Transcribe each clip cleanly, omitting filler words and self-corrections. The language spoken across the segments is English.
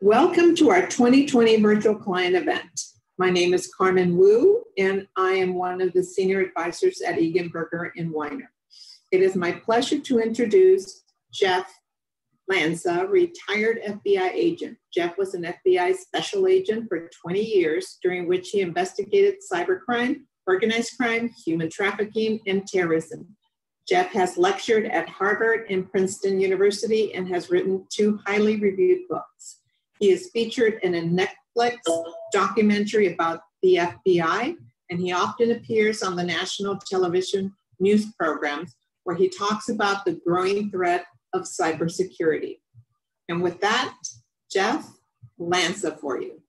Welcome to our 2020 virtual client event. My name is Carmen Wu, and I am one of the senior advisors at Eganberger & Weiner. It is my pleasure to introduce Jeff Lanza, retired FBI agent. Jeff was an FBI special agent for 20 years, during which he investigated cybercrime, organized crime, human trafficking, and terrorism. Jeff has lectured at Harvard and Princeton University and has written 2 highly reviewed books. He is featured in a Netflix documentary about the FBI, and he often appears on the national television news programs where he talks about the growing threat of cybersecurity. And with that, Jeff, Lanza for you.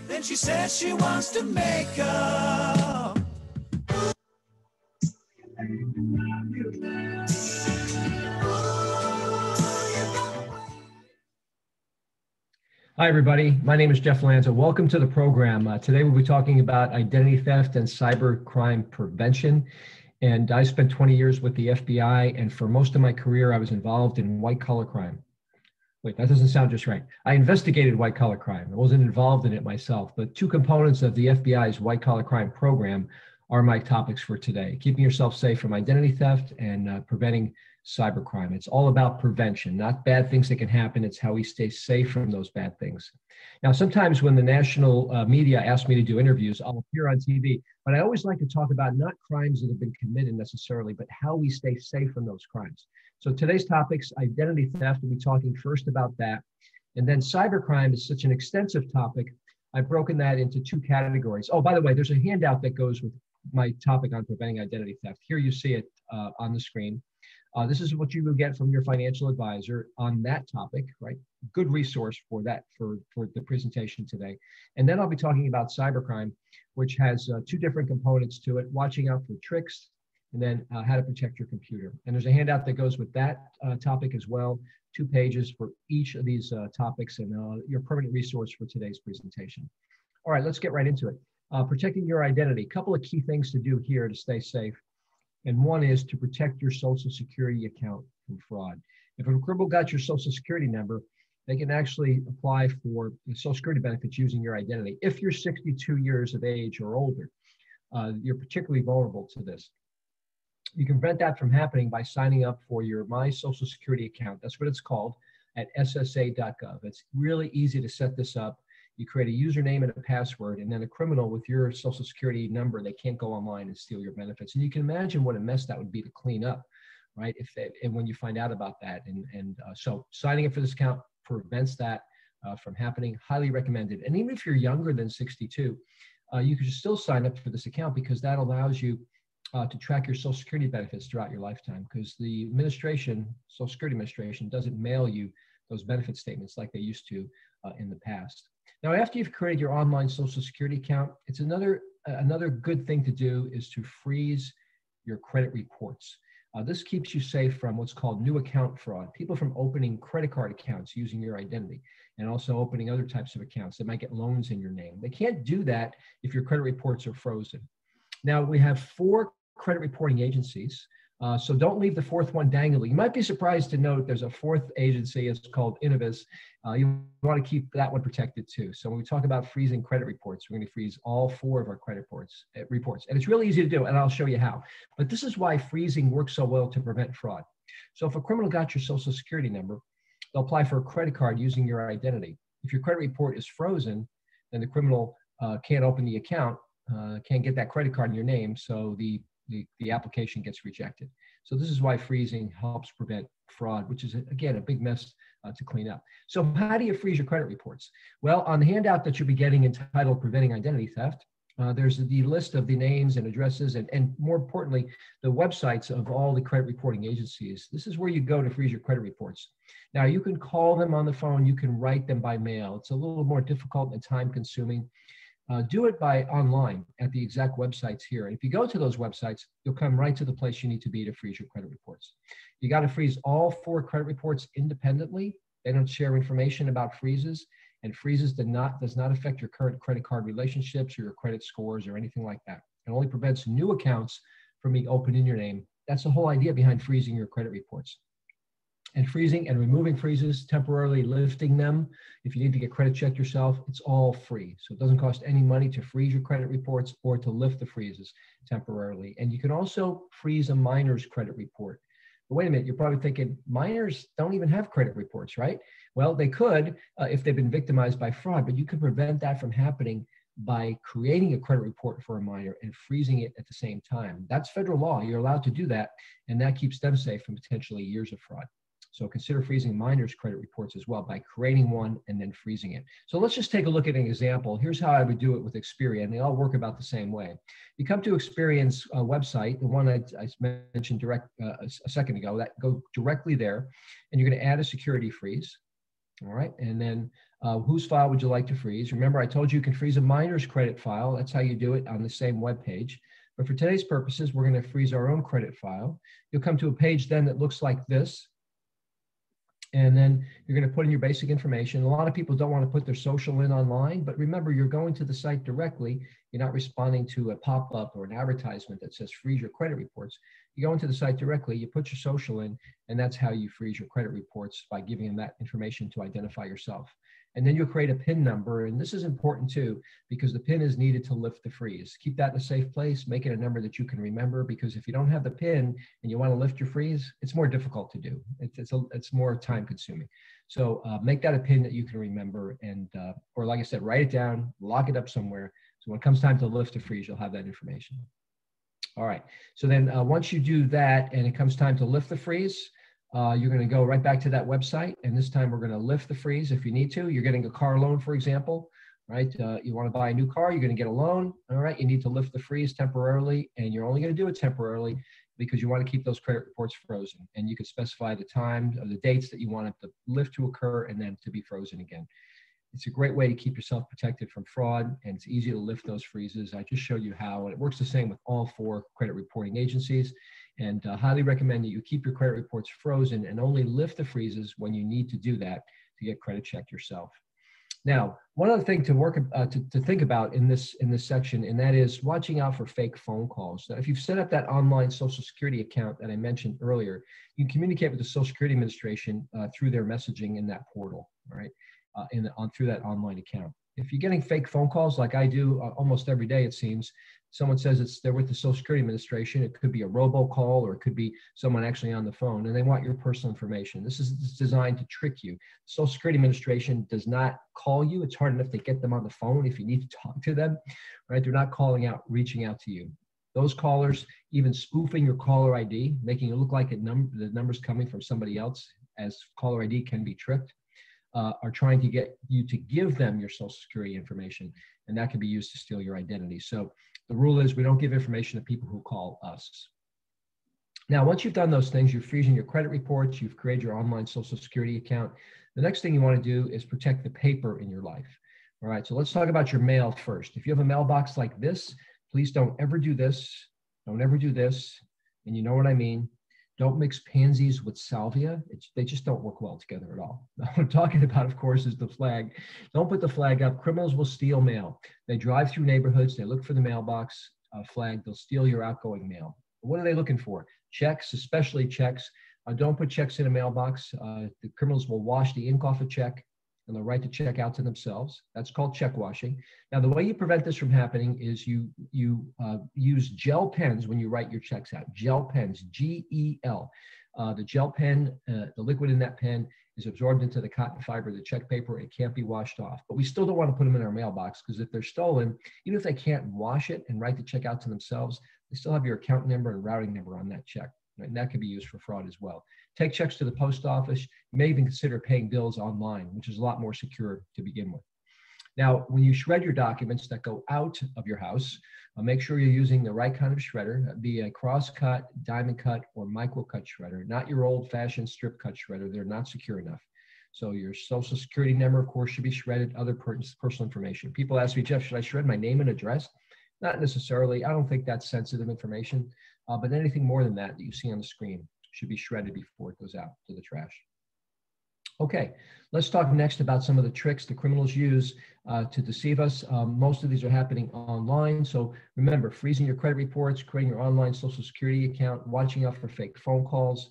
Then she says she wants to make up. Hi, everybody. My name is Jeff Lanza. Welcome to the program. Today we'll be talking about identity theft and cyber crime prevention. And I spent 20 years with the FBI, and for most of my career, I was involved in white-collar crime. Wait, that doesn't sound just right. I investigated white-collar crime. I wasn't involved in it myself, but 2 components of the FBI's white-collar crime program are my topics for today: keeping yourself safe from identity theft and preventing cybercrime. It's all about prevention, not bad things that can happen. It's how we stay safe from those bad things. Now, sometimes when the national media ask me to do interviews, I'll appear on TV, but I always like to talk about not crimes that have been committed necessarily, but how we stay safe from those crimes. So today's topic's identity theft. We'll be talking first about that. And then cybercrime is such an extensive topic. I've broken that into 2 categories. Oh, by the way, there's a handout that goes with my topic on preventing identity theft. Here you see it on the screen. This is what you will get from your financial advisor on that topic, right? Good resource for that, for the presentation today. And then I'll be talking about cybercrime, which has 2 different components to it: watching out for tricks, and then how to protect your computer. And there's a handout that goes with that topic as well, 2 pages for each of these topics, and your permanent resource for today's presentation. All right, let's get right into it. Protecting your identity. A couple of key things to do here to stay safe. And one is to protect your Social Security account from fraud. If a criminal got your Social Security number, they can actually apply for Social Security benefits using your identity. If you're 62 years of age or older, you're particularly vulnerable to this. You can prevent that from happening by signing up for your My Social Security account. That's what it's called, at ssa.gov. It's really easy to set this up. You create a username and a password, and then a criminal with your Social Security number, they can't go online and steal your benefits. And you can imagine what a mess that would be to clean up, right? And when you find out about that. So signing up for this account prevents that from happening. Highly recommended. And even if you're younger than 62, you can still sign up for this account, because that allows you to track your Social Security benefits throughout your lifetime, because the administration, Social Security Administration, doesn't mail you those benefit statements like they used to in the past. Now, after you've created your online Social Security account, it's another good thing to do is to freeze your credit reports. This keeps you safe from what's called new account fraud. People from opening credit card accounts using your identity, and also opening other types of accounts that might get loans in your name. They can't do that if your credit reports are frozen. Now, we have 4 credit reporting agencies. So don't leave the 4th one dangling. You might be surprised to note there's a 4th agency. It's called Innovis. You want to keep that one protected too. So when we talk about freezing credit reports, we're going to freeze all 4 of our credit reports. And it's really easy to do, and I'll show you how. But this is why freezing works so well to prevent fraud. So if a criminal got your Social Security number, they'll apply for a credit card using your identity. If your credit report is frozen, then the criminal can't open the account, can't get that credit card in your name, so the application gets rejected. So this is why freezing helps prevent fraud, which is, again, a big mess to clean up. So how do you freeze your credit reports? Well, on the handout that you'll be getting entitled Preventing Identity Theft, there's the list of the names and addresses, and more importantly, the websites of all the credit reporting agencies. This is where you go to freeze your credit reports. Now, you can call them on the phone, you can write them by mail. It's a little more difficult and time consuming. Do it by online at the exact websites here. And if you go to those websites, you'll come right to the place you need to be to freeze your credit reports. You got to freeze all 4 credit reports independently. They don't share information about freezes, and freezes does not affect your current credit card relationships or your credit scores or anything like that. It only prevents new accounts from being opened in your name. That's the whole idea behind freezing your credit reports. And freezing and removing freezes, temporarily lifting them. If you need to get credit checked yourself, it's all free. So it doesn't cost any money to freeze your credit reports or to lift the freezes temporarily. And you can also freeze a minor's credit report. But wait a minute, you're probably thinking, minors don't even have credit reports, right? Well, they could if they've been victimized by fraud, but you can prevent that from happening by creating a credit report for a minor and freezing it at the same time. That's federal law. You're allowed to do that, and that keeps them safe from potentially years of fraud. So consider freezing minors' credit reports as well by creating one and then freezing it. So let's just take a look at an example. Here's how I would do it with Experian, and they all work about the same way. You come to Experian's website, the one I mentioned a second ago, that go directly there, and you're going to add a security freeze. All right, and then whose file would you like to freeze? Remember, I told you can freeze a minor's credit file. That's how you do it on the same web page. But for today's purposes, we're going to freeze our own credit file. You'll come to a page then that looks like this. And then you're going to put in your basic information. A lot of people don't want to put their social in online, but remember, you're going to the site directly. You're not responding to a pop-up or an advertisement that says freeze your credit reports. You go into the site directly, you put your social in, and that's how you freeze your credit reports, by giving them that information to identify yourself. And then you'll create a PIN number, and this is important too, because the PIN is needed to lift the freeze. Keep that in a safe place, make it a number that you can remember, because if you don't have the PIN and you want to lift your freeze, it's more difficult to do. It's more time consuming. So make that a PIN that you can remember, and or like I said, write it down, lock it up somewhere. So when it comes time to lift the freeze, you'll have that information. All right, so then once you do that and it comes time to lift the freeze, you're going to go right back to that website, and this time we're going to lift the freeze if you need to. You're getting a car loan, for example, right? You want to buy a new car, you're going to get a loan, all right? You need to lift the freeze temporarily, and you're only going to do it temporarily because you want to keep those credit reports frozen. And you can specify the time or the dates that you want it to lift to occur and then to be frozen again. It's a great way to keep yourself protected from fraud, and it's easy to lift those freezes. I just showed you how, and it works the same with all 4 credit reporting agencies. And highly recommend that you keep your credit reports frozen and only lift the freezes when you need to do that to get credit checked yourself. Now, one other thing to think about in this section, and that is watching out for fake phone calls. Now, if you've set up that online Social Security account that I mentioned earlier, you can communicate with the Social Security Administration through their messaging in that portal, right? Through that online account. If you're getting fake phone calls like I do almost every day, it seems, someone says they're with the Social Security Administration, it could be a robocall or it could be someone actually on the phone, and they want your personal information. This is designed to trick you. The Social Security Administration does not call you. It's hard enough to get them on the phone if you need to talk to them, right? They're not reaching out to you. Those callers, even spoofing your caller ID, making it look like the number's coming from somebody else, as caller ID can be tricked, are trying to get you to give them your Social Security information, and that can be used to steal your identity. So the rule is we don't give information to people who call us. Now, once you've done those things, you're freezing your credit reports, you've created your online Social Security account. The next thing you want to do is protect the paper in your life. All right, so let's talk about your mail first. If you have a mailbox like this, please don't ever do this. Don't ever do this. And you know what I mean. Don't mix pansies with salvia. They just don't work well together at all. What I'm talking about, of course, is the flag. Don't put the flag up. Criminals will steal mail. They drive through neighborhoods. They look for the mailbox flag. They'll steal your outgoing mail. What are they looking for? Checks, especially checks. Don't put checks in a mailbox. The criminals will wash the ink off a check, and they'll write the check out to themselves. That's called check washing. Now, the way you prevent this from happening is you use gel pens when you write your checks out. Gel pens, G-E-L. The gel pen, the liquid in that pen is absorbed into the cotton fiber of the check paper. It can't be washed off. But we still don't want to put them in our mailbox, because if they're stolen, even if they can't wash it and write the check out to themselves, they still have your account number and routing number on that check. And that can be used for fraud as well. Take checks to the post office. You may even consider paying bills online, which is a lot more secure to begin with. Now, when you shred your documents that go out of your house, make sure you're using the right kind of shredder. That'd be a cross-cut, diamond cut, or micro-cut shredder, not your old-fashioned strip cut shredder. They're not secure enough. So your Social Security number, of course, should be shredded, other personal information. People ask me, Jeff, should I shred my name and address? Not necessarily. I don't think that's sensitive information, but anything more than that you see on the screen should be shredded before it goes out to the trash. Okay, let's talk next about some of the tricks the criminals use to deceive us. Most of these are happening online. So remember, freezing your credit reports, creating your online Social Security account, watching out for fake phone calls.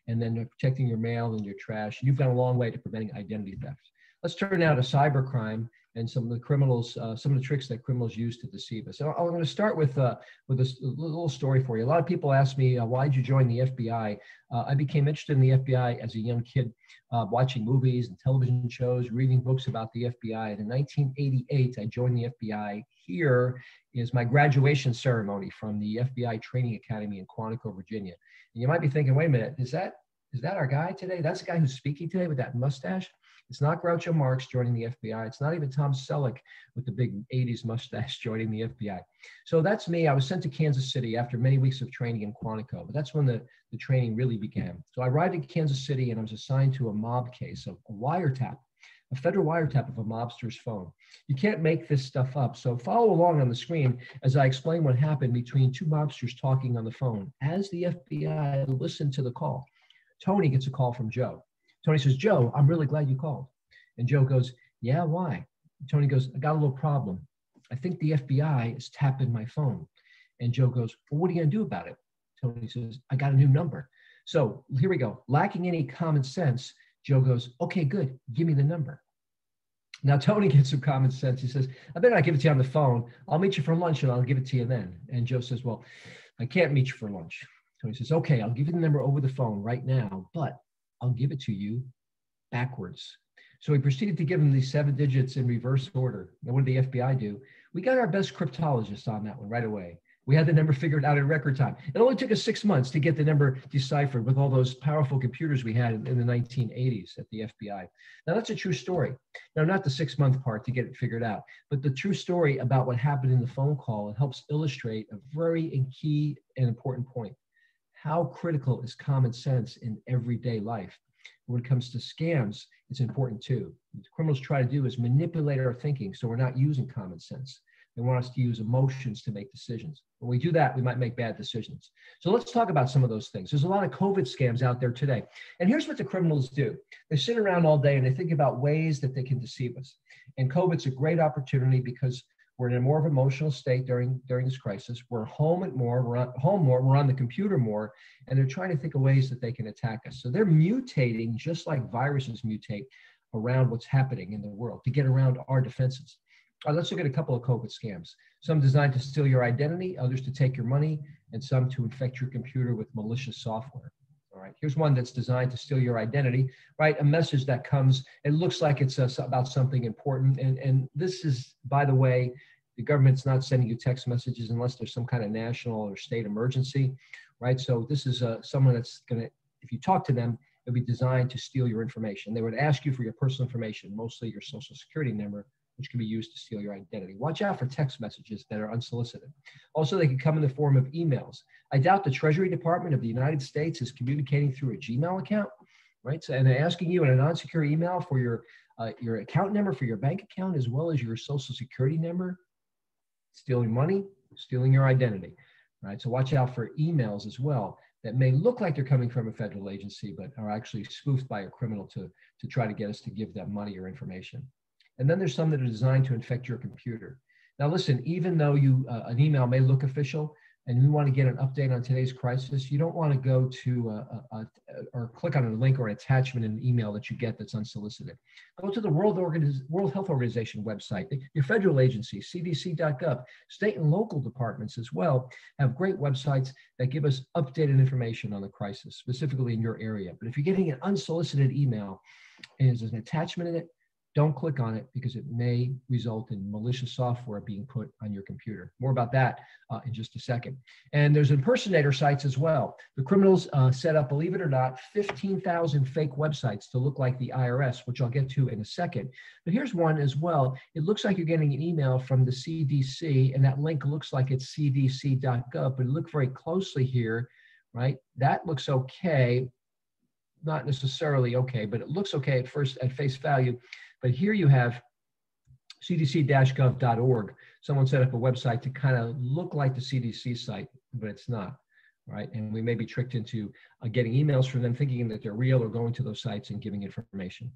and then protecting your mail and your trash. You've gone a long way to preventing identity theft. Let's turn now to cybercrime and some of the criminals, some of the tricks that criminals use to deceive us. So I'm going to start with a little story for you. A lot of people ask me, why did you join the FBI? I became interested in the FBI as a young kid, watching movies and television shows, reading books about the FBI. And in 1988, I joined the FBI. Here is my graduation ceremony from the FBI Training Academy in Quantico, Virginia. And you might be thinking, wait a minute, is that our guy today? That's the guy who's speaking today with that mustache? It's not Groucho Marx joining the FBI. It's not even Tom Selleck with the big 80s mustache joining the FBI. So that's me. I was sent to Kansas City after many weeks of training in Quantico, but that's when the training really began. So I arrived in Kansas City and I was assigned to a mob case, a wiretap, a federal wiretap of a mobster's phone. You can't make this stuff up. So follow along on the screen as I explain what happened between two mobsters talking on the phone. As the FBI listened to the call, Tony gets a call from Joe. Tony says, Joe, I'm really glad you called. And Joe goes, yeah, why? Tony goes, I got a little problem. I think the FBI is tapping my phone. And Joe goes, well, what are you going to do about it? Tony says, I got a new number. So here we go. Lacking any common sense, Joe goes, okay, good. Give me the number. Now, Tony gets some common sense. He says, I better not give it to you on the phone. I'll meet you for lunch and I'll give it to you then. And Joe says, well, I can't meet you for lunch. Tony says, okay, I'll give you the number over the phone right now, but I'll give it to you backwards. So he proceeded to give him these 7 digits in reverse order. Now, what did the FBI do? We got our best cryptologist on that one right away. We had the number figured out in record time. It only took us 6 months to get the number deciphered with all those powerful computers we had in the 1980s at the FBI. Now, that's a true story. Now, not the 6-month part to get it figured out, but the true story about what happened in the phone call. It helps illustrate a very key and important point. How critical is common sense in everyday life? When it comes to scams, it's important too. What criminals try to do is manipulate our thinking so we're not using common sense. They want us to use emotions to make decisions. When we do that, we might make bad decisions. So let's talk about some of those things. There's a lot of COVID scams out there today. And here's what the criminals do. They sit around all day and they think about ways that they can deceive us. And COVID's a great opportunity because we're in a more of an emotional state during this crisis. We're home more, we're on the computer more, and they're trying to think of ways that they can attack us. So they're mutating just like viruses mutate around what's happening in the world to get around our defenses. All right, let's look at a couple of COVID scams. Some designed to steal your identity, others to take your money, and some to infect your computer with malicious software. All right, here's one that's designed to steal your identity, right? A message that comes, it looks like it's about something important. And this is, by the way, the government's not sending you text messages unless there's some kind of national or state emergency, right? So this is someone that's gonna, if you talk to them, it'll be designed to steal your information. They would ask you for your personal information, mostly your social security number, which can be used to steal your identity. Watch out for text messages that are unsolicited. Also, they can come in the form of emails. I doubt the Treasury Department of the United States is communicating through a Gmail account, right? So, and they're asking you in a non-secure email for your account number for your bank account, as well as your social security number, stealing money, stealing your identity, right? So watch out for emails as well that may look like they're coming from a federal agency, but are actually spoofed by a criminal to try to get us to give them money or information. And then there's some that are designed to infect your computer. Now listen, even though an email may look official and you want to get an update on today's crisis, you don't want to go to or click on a link or an attachment in an email that you get that's unsolicited. Go to the World Health Organization website, your federal agency, cdc.gov, state and local departments as well have great websites that give us updated information on the crisis, specifically in your area. But if you're getting an unsolicited email and there's an attachment in it, don't click on it because it may result in malicious software being put on your computer. More about that in just a second. And there's impersonator sites as well. The criminals set up, believe it or not, 15,000 fake websites to look like the IRS, which I'll get to in a second. But here's one as well. It looks like you're getting an email from the CDC, and that link looks like it's cdc.gov, but look very closely here, right? That looks okay. Not necessarily okay, but it looks okay at first at face value. But here you have cdc-gov.org. Someone set up a website to kind of look like the CDC site, but it's not, right? And we may be tricked into getting emails from them thinking that they're real or going to those sites and giving information.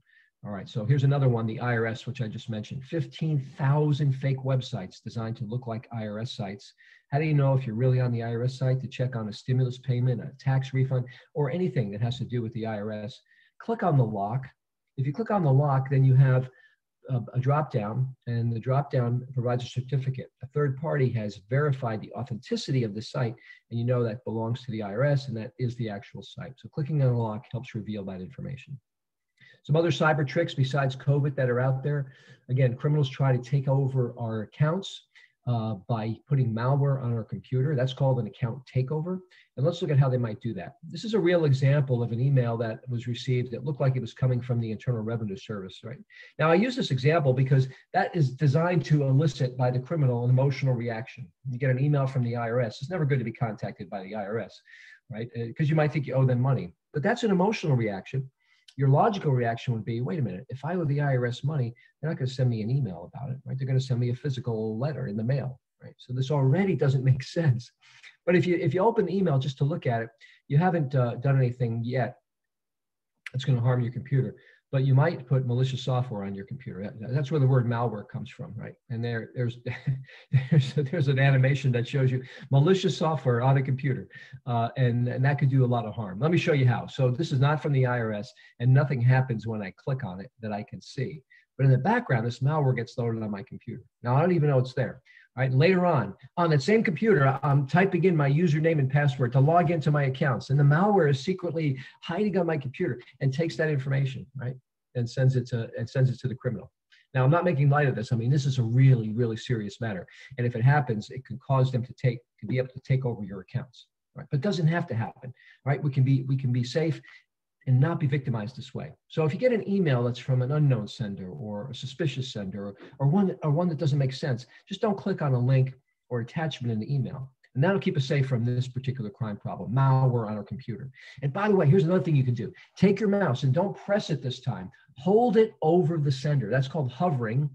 All right, so here's another one, the IRS, which I just mentioned. 15,000 fake websites designed to look like IRS sites. How do you know if you're really on the IRS site? To check on a stimulus payment, a tax refund, or anything that has to do with the IRS. Click on the lock. If you click on the lock, then you have a drop-down, and the drop-down provides a certificate. A third party has verified the authenticity of the site, and you know that belongs to the IRS, and that is the actual site. So clicking on the lock helps reveal that information. Some other cyber tricks besides COVID that are out there. Again, criminals try to take over our accounts by putting malware on our computer. That's called an account takeover. And let's look at how they might do that. This is a real example of an email that was received that looked like it was coming from the Internal Revenue Service, right? Now, I use this example because that is designed to elicit by the criminal an emotional reaction. You get an email from the IRS. It's never good to be contacted by the IRS, right? Because you might think you owe them money. But that's an emotional reaction. Your logical reaction would be, wait a minute, if I owe the IRS money, they're not going to send me an email about it, right? They're going to send me a physical letter in the mail, right? So this already doesn't make sense. But if you open the email just to look at it, you haven't done anything yet that's going to harm your computer. But you might put malicious software on your computer. That's where the word malware comes from, right? And there's an animation that shows you malicious software on a computer, and that could do a lot of harm. Let me show you how. So this is not from the IRS, and nothing happens when I click on it that I can see. But in the background, this malware gets loaded on my computer. Now, I don't even know it's there. Right? Later on that same computer, I'm typing in my username and password to log into my accounts, and the malware is secretly hiding on my computer and takes that information, right, and sends it to the criminal. Now, I'm not making light of this. I mean, this is a really, really serious matter, and if it happens, it can cause them to be able to take over your accounts, right? But it doesn't have to happen, right? We can be safe and not be victimized this way. So if you get an email that's from an unknown sender or a suspicious sender or one that doesn't make sense, just don't click on a link or attachment in the email. And that'll keep us safe from this particular crime problem, malware on our computer. And by the way, here's another thing you can do. Take your mouse and don't press it this time. Hold it over the sender. That's called hovering.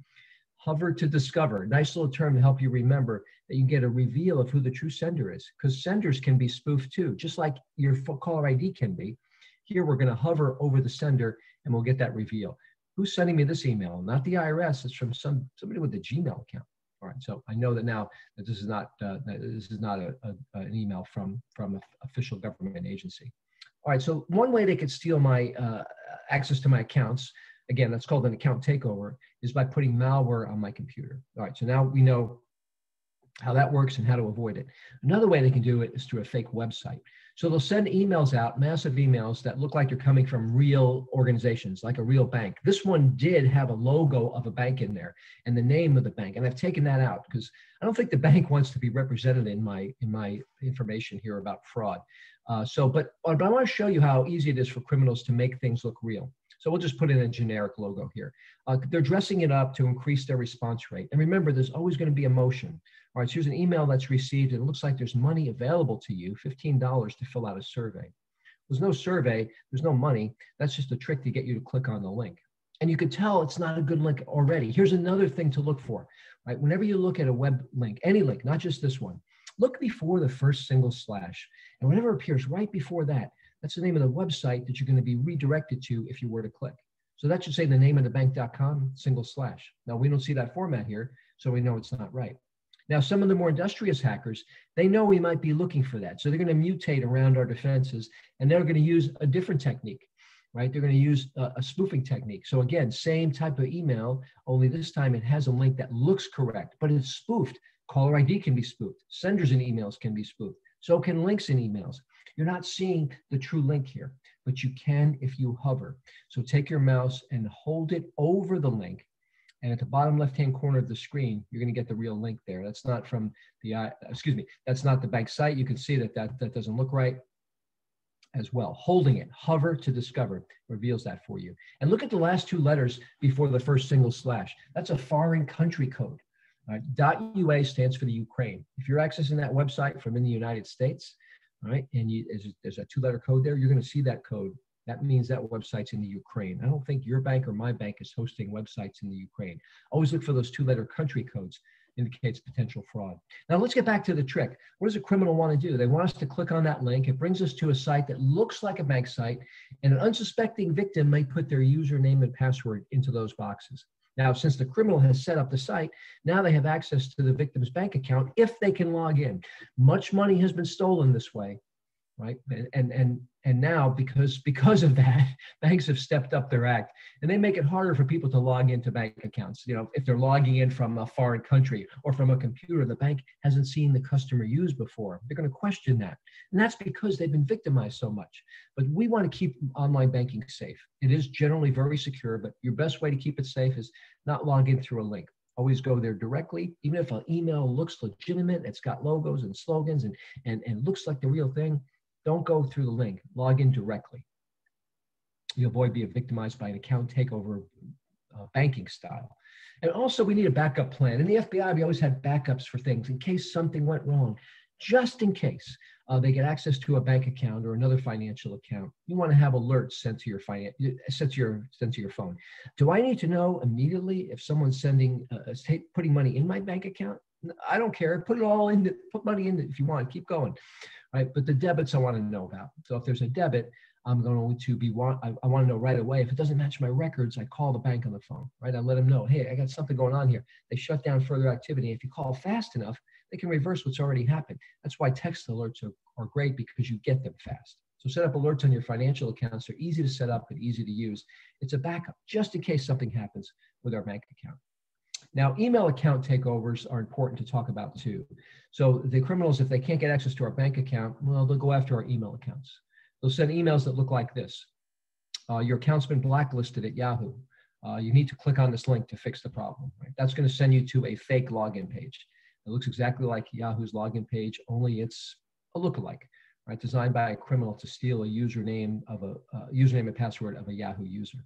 Hover to discover. Nice little term to help you remember that you can get a reveal of who the true sender is, because senders can be spoofed too, just like your caller ID can be. Here, we're going to hover over the sender and we'll get that reveal. Who's sending me this email? Not the IRS. It's from somebody with a Gmail account. All right, so I know that now that this is not an email from an official government agency. All right, so one way they could steal my access to my accounts, again, that's called an account takeover, is by putting malware on my computer. All right, so now we know how that works and how to avoid it. Another way they can do it is through a fake website. So they'll send emails out, massive emails that look like they're coming from real organizations, like a real bank. This one did have a logo of a bank in there and the name of the bank. And I've taken that out because I don't think the bank wants to be represented in my information here about fraud. But I want to show you how easy it is for criminals to make things look real. So we'll just put in a generic logo here. They're dressing it up to increase their response rate. And remember, there's always going to be emotion. All right, so here's an email that's received, and it looks like there's money available to you, $15 to fill out a survey. There's no survey, there's no money. That's just a trick to get you to click on the link. And you can tell it's not a good link already. Here's another thing to look for, right? Whenever you look at a web link, any link, not just this one, look before the first single slash. And whatever appears right before that, that's the name of the website that you're going to be redirected to if you were to click. So that should say the name of the bank.com single slash. Now, we don't see that format here, so we know it's not right. Now, some of the more industrious hackers, they know we might be looking for that. So they're going to mutate around our defenses, and they're going to use a different technique, right? They're going to use a spoofing technique. So again, same type of email, only this time it has a link that looks correct, but it's spoofed. Caller ID can be spoofed. Senders in emails can be spoofed. So can links in emails. You're not seeing the true link here, but you can if you hover. So take your mouse and hold it over the link. And at the bottom left-hand corner of the screen, you're going to get the real link there. That's not from the, that's not the bank site. You can see that doesn't look right as well. Holding it, hover to discover, reveals that for you. And look at the last two letters before the first single slash. That's a foreign country code. .ua stands for the Ukraine. If you're accessing that website from in the United States, all right, and there's a two-letter code there, you're going to see that code. That means that website's in the Ukraine. I don't think your bank or my bank is hosting websites in the Ukraine. Always look for those two-letter country codes indicates potential fraud. Now let's get back to the trick. What does a criminal want to do? They want us to click on that link. It brings us to a site that looks like a bank site, and an unsuspecting victim may put their username and password into those boxes. Now, since the criminal has set up the site, now they have access to the victim's bank account if they can log in. Much money has been stolen this way, right? And now because of that, banks have stepped up their act, and they make it harder for people to log into bank accounts. You know, if they're logging in from a foreign country or from a computer the bank hasn't seen the customer use before, they're going to question that. And that's because they've been victimized so much. But we want to keep online banking safe. It is generally very secure, but your best way to keep it safe is not log in through a link. Always go there directly. Even if an email looks legitimate, it's got logos and slogans and looks like the real thing, don't go through the link. Log in directly. You avoid being victimized by an account takeover banking style. And also, we need a backup plan. In the FBI, we always had backups for things in case something went wrong. Just in case they get access to a bank account or another financial account, you want to have alerts sent to your phone. Do I need to know immediately if someone's putting money in my bank account? I don't care. Put money in it if you want. Keep going. Right? But the debits I want to know about. So if there's a debit, I'm going to I want to know right away. If it doesn't match my records, I call the bank on the phone, right? I let them know, hey, I got something going on here. They shut down further activity. If you call fast enough, they can reverse what's already happened. That's why text alerts are great, because you get them fast. So set up alerts on your financial accounts. They're easy to set up and easy to use. It's a backup just in case something happens with our bank account. Now, email account takeovers are important to talk about too. So the criminals, if they can't get access to our bank account, well, they'll go after our email accounts. They'll send emails that look like this. Your account's been blacklisted at Yahoo. You need to click on this link to fix the problem. Right? That's going to send you to a fake login page. It looks exactly like Yahoo's login page, only it's a lookalike, right? Designed by a criminal to steal a username and password of a Yahoo user.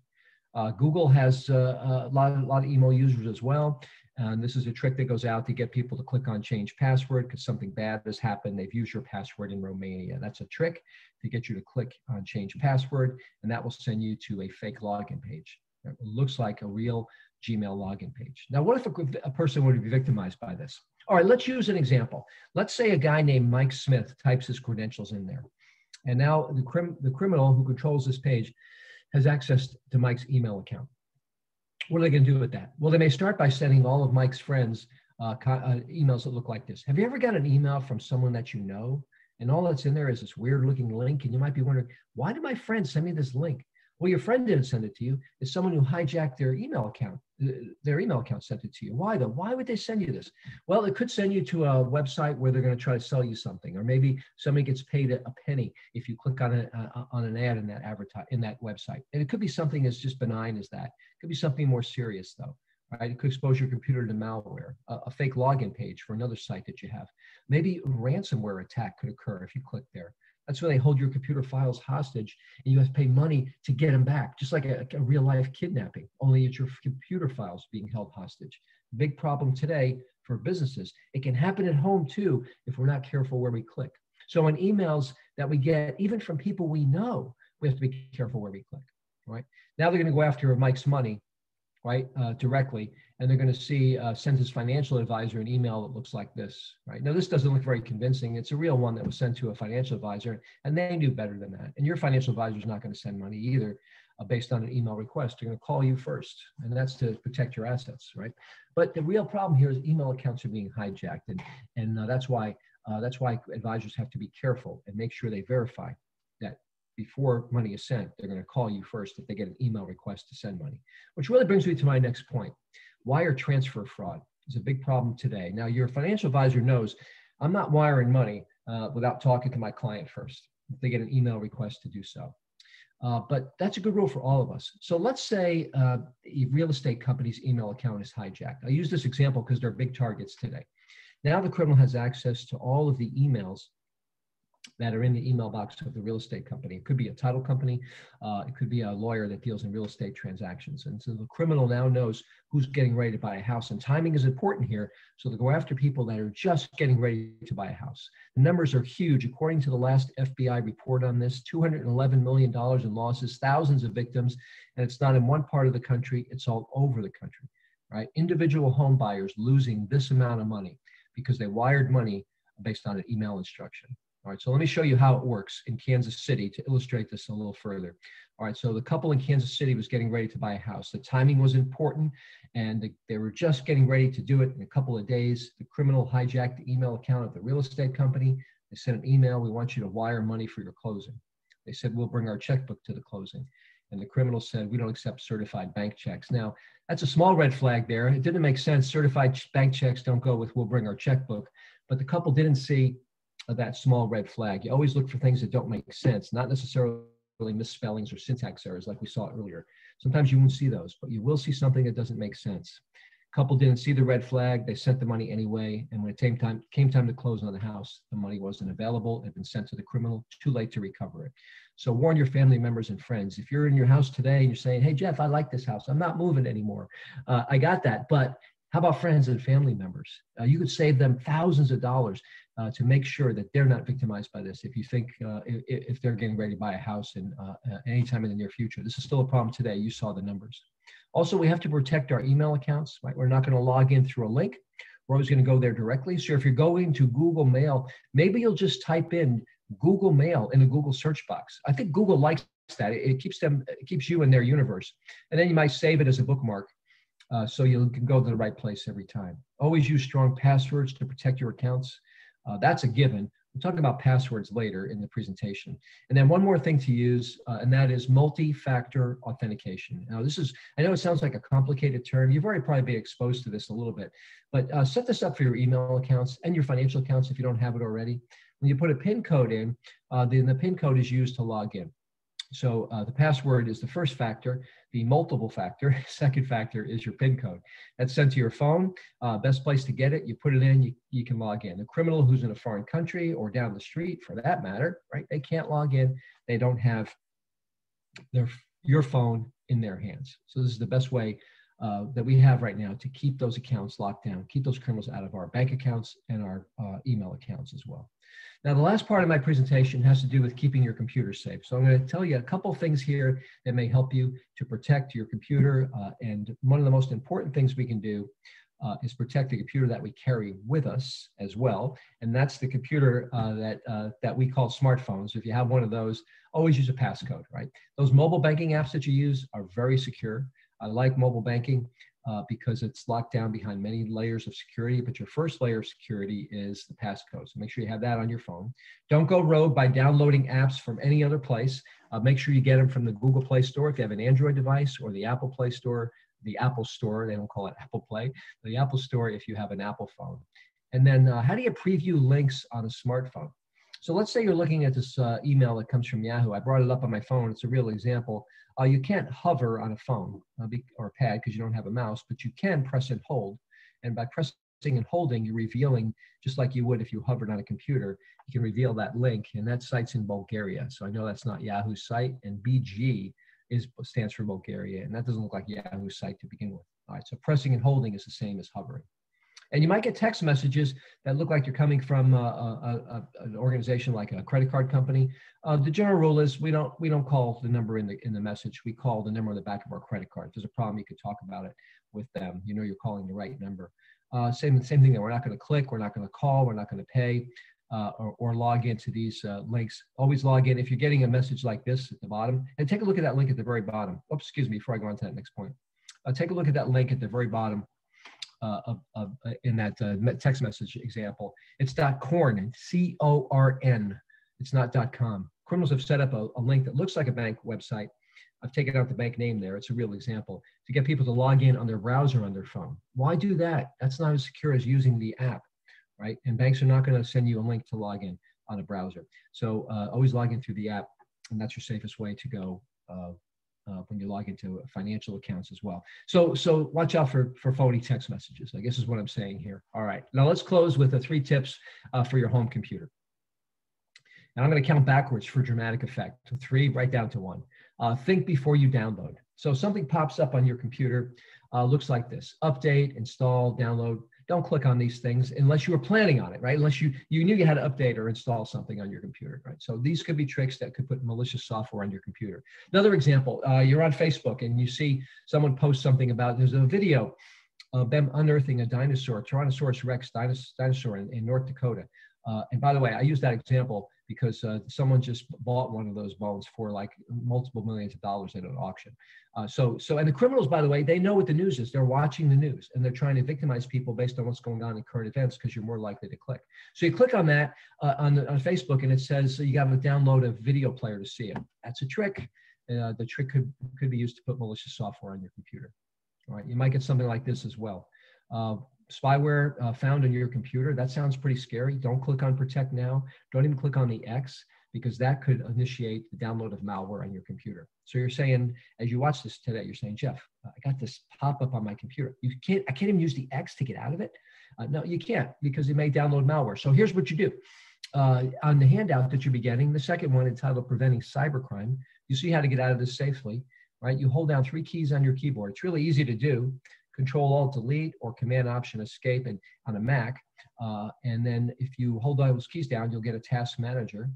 Google has a lot of email users as well. And this is a trick that goes out to get people to click on change password because something bad has happened. They've used your password in Romania. That's a trick to get you to click on change password, and that will send you to a fake login page. It looks like a real Gmail login page. Now, what if a person were to be victimized by this? All right, let's use an example. Let's say a guy named Mike Smith types his credentials in there. And now the criminal who controls this page has access to Mike's email account. What are they going to do with that? Well, they may start by sending all of Mike's friends emails that look like this. Have you ever got an email from someone that you know, and all that's in there is this weird looking link, and you might be wondering, why did my friend send me this link? Well, your friend didn't send it to you. It's someone who hijacked their email account. Their email account sent it to you. Why though? Why would they send you this? Well, it could send you to a website where they're going to try to sell you something, or maybe somebody gets paid a penny if you click on an ad in that website. And it could be something as just benign as that. It could be something more serious though. Right? It could expose your computer to malware, a fake login page for another site that you have. Maybe a ransomware attack could occur if you click there. That's where they hold your computer files hostage, and you have to pay money to get them back, just like a real life kidnapping, only it's your computer files being held hostage. Big problem today for businesses. It can happen at home too if we're not careful where we click. So in emails that we get, even from people we know, we have to be careful where we click, right? Now they're going to go after Mike's money, right, directly, and they're going to see send his financial advisor an email that looks like this, right? Now, this doesn't look very convincing. It's a real one that was sent to a financial advisor, and they knew better than that. And your financial advisor is not going to send money either based on an email request. They're going to call you first, and that's to protect your assets, right? But the real problem here is email accounts are being hijacked, and that's why advisors have to be careful and make sure they verify that before money is sent, they're going to call you first if they get an email request to send money. Which really brings me to my next point. Wire transfer fraud is a big problem today. Now, your financial advisor knows I'm not wiring money without talking to my client first, if they get an email request to do so. But that's a good rule for all of us. So let's say a real estate company's email account is hijacked. I use this example because they're big targets today. Now the criminal has access to all of the emails that are in the email box of the real estate company. It could be a title company. It could be a lawyer that deals in real estate transactions. And so the criminal now knows who's getting ready to buy a house. And timing is important here. So they go after people that are just getting ready to buy a house. The numbers are huge. According to the last FBI report on this, $211 million in losses, thousands of victims. And it's not in one part of the country. It's all over the country. right? Individual home buyers losing this amount of money because they wired money based on an email instruction. All right, so let me show you how it works in Kansas City to illustrate this a little further. All right, so the couple in Kansas City was getting ready to buy a house. The timing was important, and they were just getting ready to do it in a couple of days. The criminal hijacked the email account of the real estate company. They sent an email, we want you to wire money for your closing. They said, we'll bring our checkbook to the closing. And the criminal said, we don't accept certified bank checks. Now, that's a small red flag there. It didn't make sense. Certified bank checks don't go with, we'll bring our checkbook. But the couple didn't see that small red flag. You always look for things that don't make sense, not necessarily misspellings or syntax errors like we saw earlier. Sometimes you won't see those, but you will see something that doesn't make sense. Couple didn't see the red flag. They sent the money anyway. And when it came time to close on the house, the money wasn't available. It had been sent to the criminal, too late to recover it. So warn your family members and friends. If you're in your house today and you're saying, hey, Jeff, I like this house. I'm not moving anymore. I got that. But how about friends and family members? You could save them thousands of dollars to make sure that they're not victimized by this. If you think, if they're getting ready to buy a house in anytime in the near future, this is still a problem today. You saw the numbers. Also, we have to protect our email accounts, right? We're not going to log in through a link. We're always going to go there directly. So if you're going to Google Mail, maybe you'll just type in Google Mail in the Google search box. I think Google likes that. It keeps you in their universe. And then you might save it as a bookmark. So you can go to the right place every time. Always use strong passwords to protect your accounts. That's a given. We'll talk about passwords later in the presentation. And then one more thing to use, and that is multi-factor authentication. Now I know it sounds like a complicated term. You've already probably been exposed to this a little bit, but set this up for your email accounts and your financial accounts if you don't have it already. When you put a PIN code in, then the PIN code is used to log in. So the password is the first factor, the multiple factor, second factor is your PIN code. That's sent to your phone. Best place to get it, you put it in, you can log in. The criminal who's in a foreign country or down the street, for that matter, right? They can't log in. They don't have your phone in their hands. So this is the best way that we have right now to keep those accounts locked down, keep those criminals out of our bank accounts and our email accounts as well. Now, the last part of my presentation has to do with keeping your computer safe. So I'm going to tell you a couple things here that may help you to protect your computer. And one of the most important things we can do is protect the computer that we carry with us as well. And that's the computer that we call smartphones. If you have one of those, always use a passcode, right? Those mobile banking apps that you use are very secure. I like mobile banking because it's locked down behind many layers of security, but your first layer of security is the passcode. So make sure you have that on your phone. Don't go rogue by downloading apps from any other place. Make sure you get them from the Google Play Store if you have an Android device, or the Apple Play Store, the Apple Store, they don't call it Apple Play, the Apple Store if you have an Apple phone. And then how do you preview links on a smartphone? So let's say you're looking at this email that comes from Yahoo. I brought it up on my phone. It's a real example. You can't hover on a phone or a pad because you don't have a mouse, but you can press and hold. And by pressing and holding, you're revealing, just like you would if you hovered on a computer, you can reveal that link. And that site's in Bulgaria. So I know that's not Yahoo's site. And BG stands for Bulgaria. And that doesn't look like Yahoo's site to begin with. All right, so pressing and holding is the same as hovering. And you might get text messages that look like you're coming from an organization like a credit card company. The general rule is we don't call the number in the message. We call the number on the back of our credit card. If there's a problem, you could talk about it with them. You know you're calling the right number. Same thing that we're not going to click, we're not going to call, we're not going to pay or log into these links. Always log in if you're getting a message like this at the bottom. And take a look at that link at the very bottom. Oops, excuse me, before I go on to that next point. Take a look at that link at the very bottom. In that text message example, it's .corn, C-O-R-N. It's not .com. Criminals have set up a link that looks like a bank website. I've taken out the bank name there. It's a real example to get people to log in on their browser on their phone. Why do that? That's not as secure as using the app, right? And banks are not going to send you a link to log in on a browser. So always log in through the app, and that's your safest way to go when you log into financial accounts as well. So watch out for phony text messages, I guess is what I'm saying here. All right, now let's close with the 3 tips for your home computer. And I'm going to count backwards for dramatic effect. 3 right down to 1. Think before you download. So something pops up on your computer, looks like this: update, install, download. Don't click on these things unless you were planning on it, right? Unless you knew you had to update or install something on your computer, right? So these could be tricks that could put malicious software on your computer. Another example, you're on Facebook and you see someone post something about, there's a video them unearthing a dinosaur, Tyrannosaurus Rex dinosaur in North Dakota. And by the way, I use that example because someone just bought one of those bones for like multiple millions of dollars at an auction. And the criminals, by the way, they know what the news is. They're watching the news and they're trying to victimize people based on what's going on in current events because you're more likely to click. So you click on that on Facebook and it says you got to download a video player to see it. That's a trick. The trick could be used to put malicious software on your computer. All right, you might get something like this as well. Spyware found on your computer. That sounds pretty scary. Don't click on Protect Now. Don't even click on the X because that could initiate the download of malware on your computer. So you're saying, as you watch this today, you're saying, Jeff, I got this pop-up on my computer. I can't even use the X to get out of it. No, you can't because it may download malware. So here's what you do. On the handout that you'll be getting, the second one entitled Preventing Cybercrime, you see how to get out of this safely, right? You hold down 3 keys on your keyboard. It's really easy to do. Control-Alt-Delete or Command-Option-Escape on a Mac. And then if you hold those keys down, you'll get a task manager.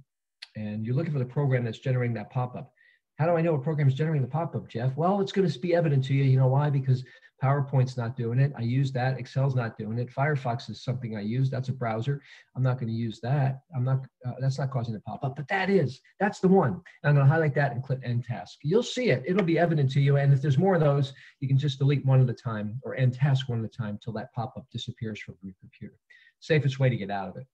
And you're looking for the program that's generating that pop-up. How do I know what program is generating the pop-up, Jeff? Well, it's going to be evident to you. You know why? Because PowerPoint's not doing it. I use that. Excel's not doing it. Firefox is something I use. That's a browser. I'm not going to use that. That's not causing the pop-up, but that's the one. And I'm going to highlight that and click End Task. You'll see it. It'll be evident to you. And if there's more of those, you can just delete one at a time or end task one at a time till that pop-up disappears from your computer. Safest way to get out of it.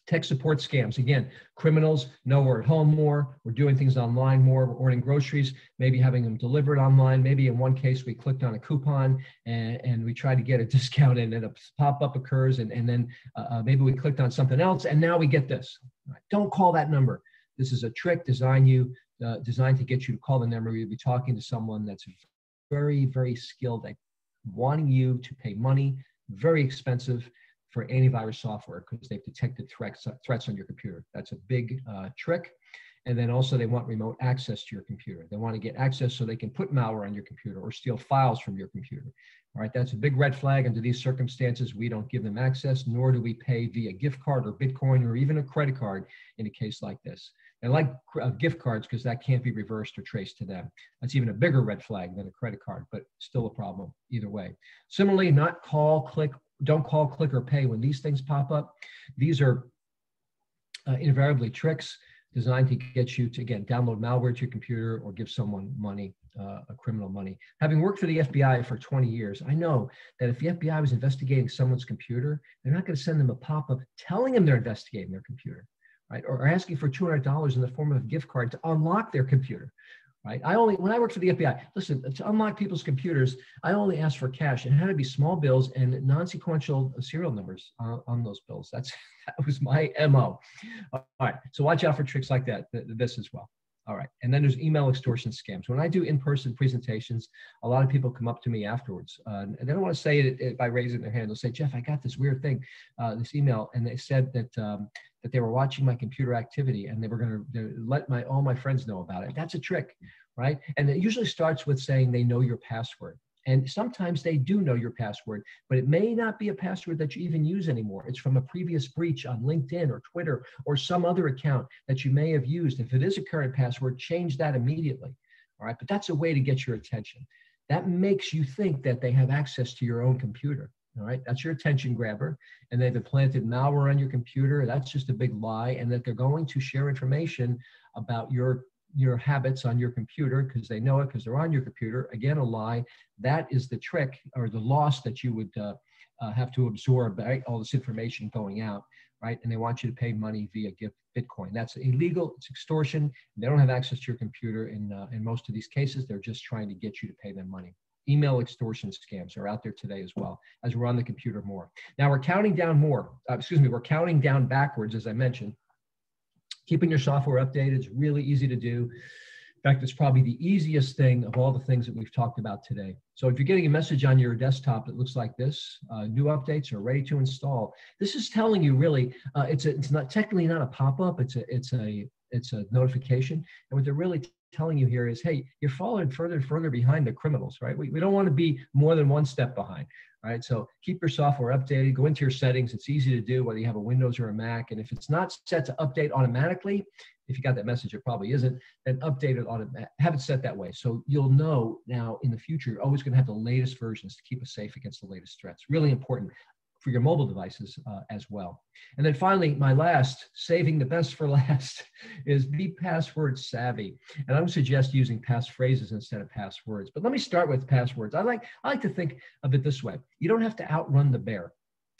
Tech support scams. Again, criminals know we're at home more, we're doing things online more, we're ordering groceries, maybe having them delivered online. Maybe in one case we clicked on a coupon and we tried to get a discount and then a pop-up occurs and then maybe we clicked on something else and now we get this. Don't call that number. This is a trick designed to get you to call the number. You'll be talking to someone that's very, very skilled at wanting you to pay money, very expensive, for antivirus software because they've detected threats on your computer. That's a big trick. And then also they want remote access to your computer. They want to get access so they can put malware on your computer or steal files from your computer. All right, that's a big red flag. Under these circumstances, we don't give them access, nor do we pay via gift card or Bitcoin or even a credit card in a case like this. And like gift cards, because that can't be reversed or traced to them. That's even a bigger red flag than a credit card, but still a problem either way. Similarly, don't call, click, or pay when these things pop up. These are invariably tricks designed to get you to, again, download malware to your computer or give someone money, a criminal money. Having worked for the FBI for 20 years, I know that if the FBI was investigating someone's computer, they're not going to send them a pop-up telling them they're investigating their computer, right? Or asking for $200 in the form of a gift card to unlock their computer. Right? When I worked for the FBI, listen, to unlock people's computers, I only asked for cash. It had to be small bills and non-sequential serial numbers on those bills. That was my MO. All right, so watch out for tricks like that, this as well. All right, and then there's email extortion scams. When I do in-person presentations, a lot of people come up to me afterwards. And they don't want to say it by raising their hand. They'll say, Jeff, I got this weird thing, this email, and they said that they were watching my computer activity and they were going to let all my friends know about it. That's a trick, right? And it usually starts with saying they know your password. And sometimes they do know your password, but it may not be a password that you even use anymore. It's from a previous breach on LinkedIn or Twitter or some other account that you may have used. If it is a current password, change that immediately. All right, but that's a way to get your attention. That makes you think that they have access to your own computer. All right, that's your attention grabber. And they've implanted malware on your computer. That's just a big lie. And that they're going to share information about your habits on your computer because they know it because they're on your computer. Again, a lie. That is the trick or the loss that you would have to absorb, right? All this information going out, right? And they want you to pay money via Bitcoin. That's illegal. It's extortion. They don't have access to your computer in most of these cases. They're just trying to get you to pay them money. Email extortion scams are out there today as well, as we're on the computer more. Now we're counting down we're counting down backwards, as I mentioned. Keeping your software updated is really easy to do. In fact, it's probably the easiest thing of all the things that we've talked about today. So if you're getting a message on your desktop that looks like this, new updates are ready to install. This is telling you really, it's not technically not a pop-up, it's a notification. And what they're really telling you here is, hey, you're falling further and further behind the criminals, right? We don't want to be more than one step behind. All right, so keep your software updated, go into your settings. It's easy to do whether you have a Windows or a Mac. And if it's not set to update automatically, If you got that message, it probably isn't. Then update it, have it set that way. So you'll know now in the future, you're always going to have the latest versions to keep us safe against the latest threats. Really important for your mobile devices as well. And then finally, my last, saving the best for last, is be password savvy. And I would suggest using passphrases instead of passwords. But let me start with passwords. I like to think of it this way. You don't have to outrun the bear.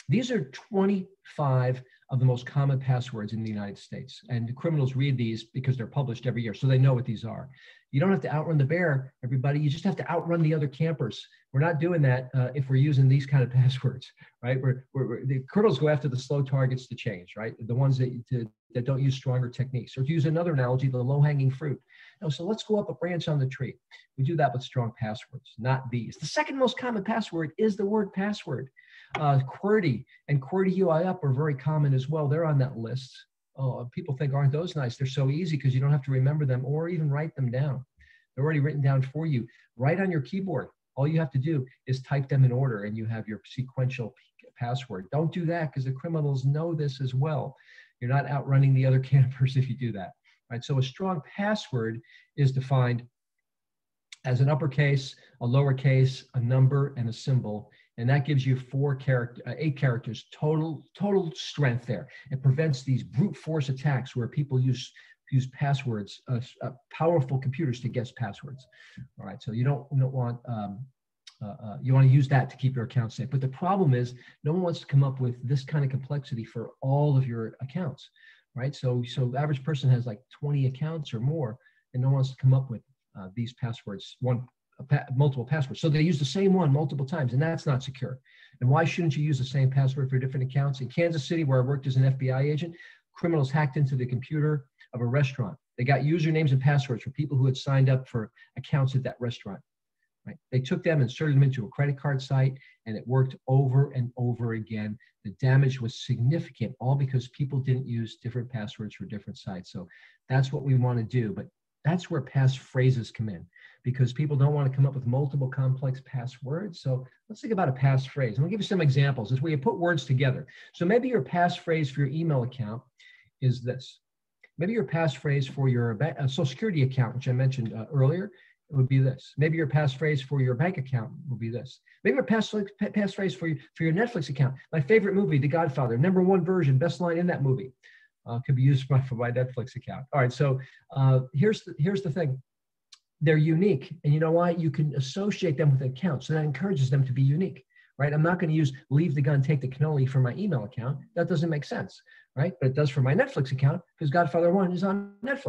These are 25 of the most common passwords in the United States. And the criminals read these because they're published every year, so they know what these are. You don't have to outrun the bear, everybody. You just have to outrun the other campers. We're not doing that if we're using these kind of passwords, right? The criminals go after the slow targets to change, right? The ones that don't use stronger techniques. Or to use another analogy, the low-hanging fruit. So let's go up a branch on the tree. We do that with strong passwords, not these. The second most common password is the word password. QWERTY and QWERTY UIUP are very common as well. They're on that list. Oh, people think, aren't those nice? They're so easy because you don't have to remember them or even write them down. They're already written down for you. Right on your keyboard. All you have to do is type them in order and you have your sequential password. Don't do that because the criminals know this as well. You're not outrunning the other campers if you do that. Right? So a strong password is defined as an uppercase, a lowercase, a number, and a symbol. And that gives you 8 characters, total strength there. It prevents these brute force attacks where people use passwords, powerful computers to guess passwords. All right, so you don't want, you want to use that to keep your account safe. But the problem is no one wants to come up with this kind of complexity for all of your accounts, right? So the average person has like 20 accounts or more, and no one wants to come up with these passwords, multiple passwords. So they use the same one multiple times, and that's not secure. And why shouldn't you use the same password for different accounts? In Kansas City, where I worked as an FBI agent, criminals hacked into the computer of a restaurant. They got usernames and passwords for people who had signed up for accounts at that restaurant. Right? They took them, inserted them into a credit card site, and it worked over and over again. The damage was significant, all because people didn't use different passwords for different sites. So that's what we want to do. But that's where passphrases come in, because people don't want to come up with multiple complex passwords. So let's think about a passphrase. And I'll give you some examples. It's where you put words together. So maybe your passphrase for your email account is this. Maybe your passphrase for your Social Security account, which I mentioned earlier, it would be this. Maybe your passphrase for your bank account will be this. Maybe your passphrase for your Netflix account. My favorite movie, The Godfather, #1 version, best line in that movie. Could be used for my Netflix account. All right, so here's the thing. They're unique, and you know why? You can associate them with an account, so that encourages them to be unique, right? I'm not going to use leave the gun, take the cannoli for my email account. That doesn't make sense, right? But it does for my Netflix account because Godfather 1 is on Netflix.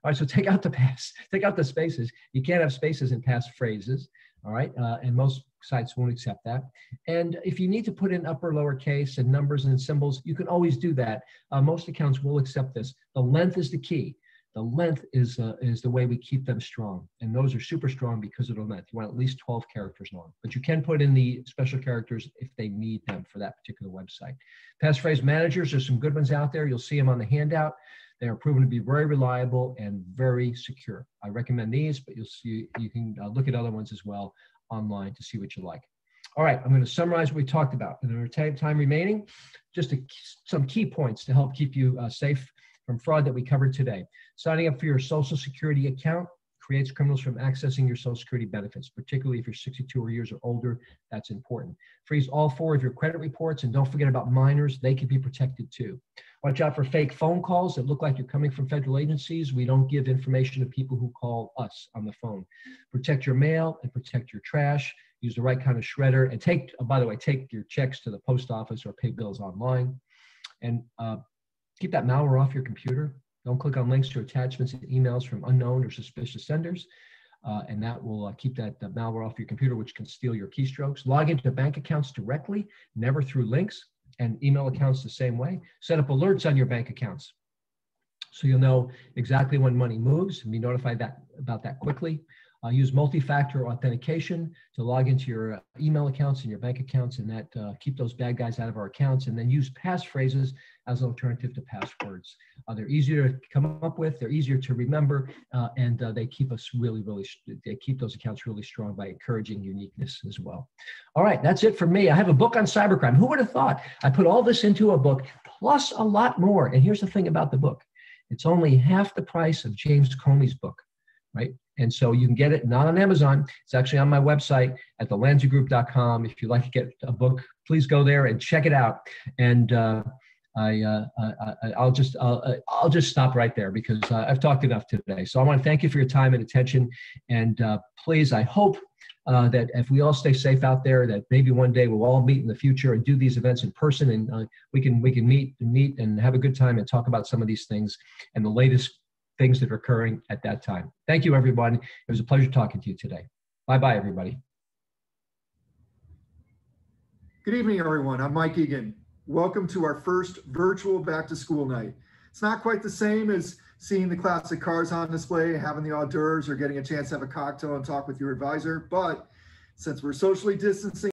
All right, so take out the spaces. You can't have spaces in passphrases, all right? And most sites won't accept that. And if you need to put in upper, lowercase, and numbers and symbols, you can always do that. Most accounts will accept this. The length is the key. The length is the way we keep them strong. And those are super strong because of the length. You want at least 12 characters long. But you can put in the special characters if they need them for that particular website. Passphrase managers, there's some good ones out there. You'll see them on the handout. They are proven to be very reliable and very secure. I recommend these, but you'll see, you can look at other ones as well online to see what you like. All right, I'm going to summarize what we talked about. In our time remaining, just some key points to help keep you safe from fraud that we covered today. Signing up for your Social Security account creates criminals from accessing your Social Security benefits, particularly if you're 62 years or older. That's important. Freeze all 4 of your credit reports, and don't forget about minors. They can be protected too. Watch out for fake phone calls that look like you're coming from federal agencies. We don't give information to people who call us on the phone. Protect your mail and protect your trash. Use the right kind of shredder, and take your checks to the post office or pay bills online. And keep that malware off your computer. Don't click on links to attachments and emails from unknown or suspicious senders. And that will keep that malware off your computer, which can steal your keystrokes. Log into bank accounts directly, never through links, and email accounts the same way. Set up alerts on your bank accounts so you'll know exactly when money moves and be notified about that quickly. Use multi-factor authentication to log into your email accounts and your bank accounts, and that keep those bad guys out of our accounts. And then use passphrases as an alternative to passwords. They're easier to come up with, they're easier to remember, and they keep us they keep those accounts really strong by encouraging uniqueness as well. All right, that's it for me. I have a book on cybercrime. Who would have thought? I put all this into a book plus a lot more. And here's the thing about the book. It's only half the price of James Comey's book, right? And so you can get it not on Amazon. It's actually on my website at thelanzagroup.com. If you'd like to get a book, please go there and check it out. And I'll just stop right there because I've talked enough today. So I want to thank you for your time and attention. And please, I hope that if we all stay safe out there, that maybe one day we'll all meet in the future and do these events in person, and we can meet and have a good time and talk about some of these things and the latest things that are occurring at that time. Thank you, everyone. It was a pleasure talking to you today. Bye-bye, everybody. Good evening, everyone. I'm Mike Egan. Welcome to our first virtual back to school night. It's not quite the same as seeing the classic cars on display, having the hors d'oeuvres, or getting a chance to have a cocktail and talk with your advisor. But since we're socially distancing